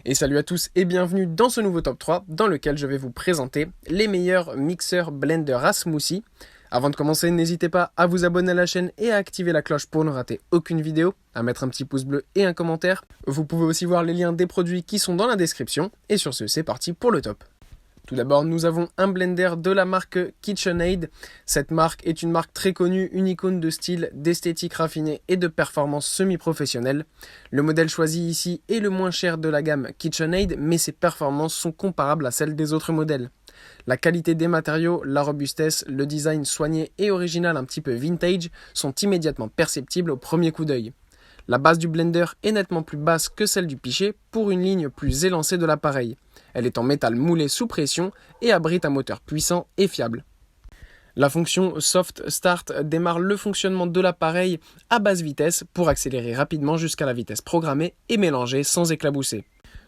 Et salut à tous et bienvenue dans ce nouveau top 3 dans lequel je vais vous présenter les meilleurs mixeurs blender à smoothie. Avant de commencer, n'hésitez pas à vous abonner à la chaîne et à activer la cloche pour ne rater aucune vidéo, à mettre un petit pouce bleu et un commentaire. Vous pouvez aussi voir les liens des produits qui sont dans la description. Et sur ce, c'est parti pour le top. Tout d'abord, nous avons un blender de la marque KitchenAid. Cette marque est une marque très connue, une icône de style, d'esthétique raffinée et de performance semi-professionnelle. Le modèle choisi ici est le moins cher de la gamme KitchenAid, mais ses performances sont comparables à celles des autres modèles. La qualité des matériaux, la robustesse, le design soigné et original un petit peu vintage sont immédiatement perceptibles au premier coup d'œil. La base du blender est nettement plus basse que celle du pichet pour une ligne plus élancée de l'appareil. Elle est en métal moulé sous pression et abrite un moteur puissant et fiable. La fonction Soft Start démarre le fonctionnement de l'appareil à basse vitesse pour accélérer rapidement jusqu'à la vitesse programmée et mélanger sans éclabousser.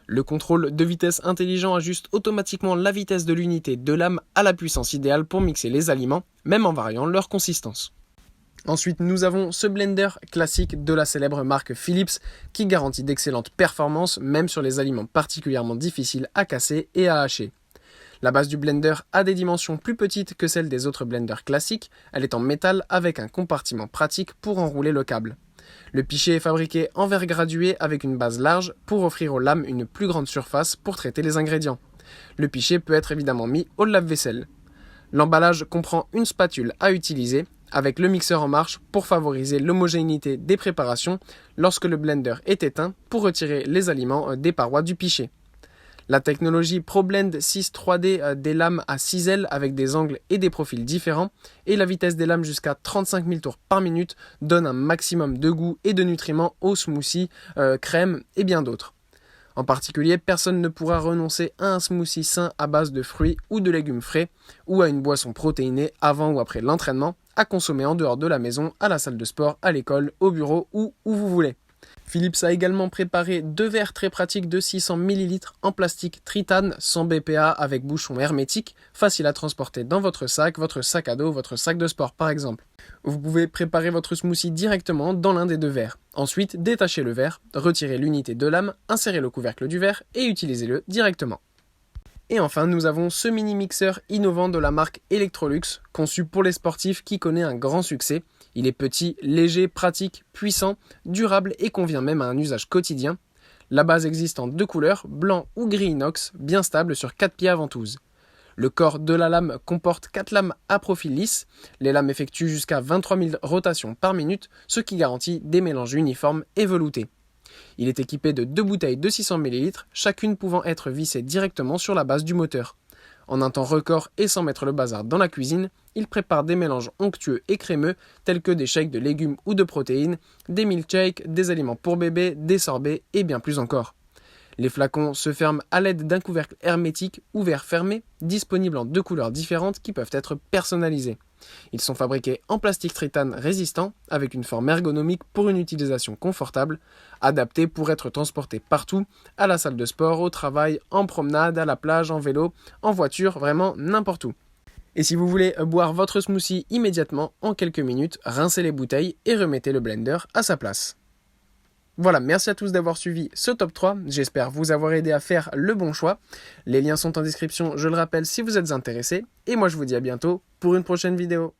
Le contrôle de vitesse intelligent ajuste automatiquement la vitesse de l'unité de lame à la puissance idéale pour mixer les aliments, même en variant leur consistance. Ensuite, nous avons ce blender classique de la célèbre marque Philips qui garantit d'excellentes performances même sur les aliments particulièrement difficiles à casser et à hacher. La base du blender a des dimensions plus petites que celles des autres blenders classiques, elle est en métal avec un compartiment pratique pour enrouler le câble. Le pichet est fabriqué en verre gradué avec une base large pour offrir aux lames une plus grande surface pour traiter les ingrédients. Le pichet peut être évidemment mis au lave-vaisselle. L'emballage comprend une spatule à utiliser avec le mixeur en marche pour favoriser l'homogénéité des préparations lorsque le blender est éteint pour retirer les aliments des parois du pichet. La technologie ProBlend 6 3D des lames à 6 ailes avec des angles et des profils différents et la vitesse des lames jusqu'à 35 000 tours par minute donne un maximum de goût et de nutriments aux smoothies, crème et bien d'autres. En particulier, personne ne pourra renoncer à un smoothie sain à base de fruits ou de légumes frais ou à une boisson protéinée avant ou après l'entraînement à consommer en dehors de la maison, à la salle de sport, à l'école, au bureau ou où vous voulez. Philips a également préparé deux verres très pratiques de 600 ml en plastique tritane sans BPA avec bouchon hermétique, facile à transporter dans votre sac à dos, votre sac de sport par exemple. Vous pouvez préparer votre smoothie directement dans l'un des deux verres. Ensuite, détachez le verre, retirez l'unité de lame, insérez le couvercle du verre et utilisez-le directement. Et enfin, nous avons ce mini-mixeur innovant de la marque Electrolux, conçu pour les sportifs qui connaît un grand succès. Il est petit, léger, pratique, puissant, durable et convient même à un usage quotidien. La base existe en deux couleurs, blanc ou gris inox, bien stable sur 4 pieds à ventouse. Le corps de la lame comporte 4 lames à profil lisse. Les lames effectuent jusqu'à 23 000 rotations par minute, ce qui garantit des mélanges uniformes et veloutés. Il est équipé de 2 bouteilles de 600 ml, chacune pouvant être vissée directement sur la base du moteur. En un temps record et sans mettre le bazar dans la cuisine, il prépare des mélanges onctueux et crémeux tels que des shakes de légumes ou de protéines, des milkshakes, des aliments pour bébés, des sorbets et bien plus encore. Les flacons se ferment à l'aide d'un couvercle hermétique ouvert fermé, disponible en 2 couleurs différentes qui peuvent être personnalisées. Ils sont fabriqués en plastique tritane résistant, avec une forme ergonomique pour une utilisation confortable, adaptée pour être transporté partout, à la salle de sport, au travail, en promenade, à la plage, en vélo, en voiture, vraiment n'importe où. Et si vous voulez boire votre smoothie immédiatement, en quelques minutes, rincez les bouteilles et remettez le blender à sa place. Voilà, merci à tous d'avoir suivi ce top 3, j'espère vous avoir aidé à faire le bon choix. Les liens sont en description, je le rappelle, si vous êtes intéressés. Et moi je vous dis à bientôt pour une prochaine vidéo.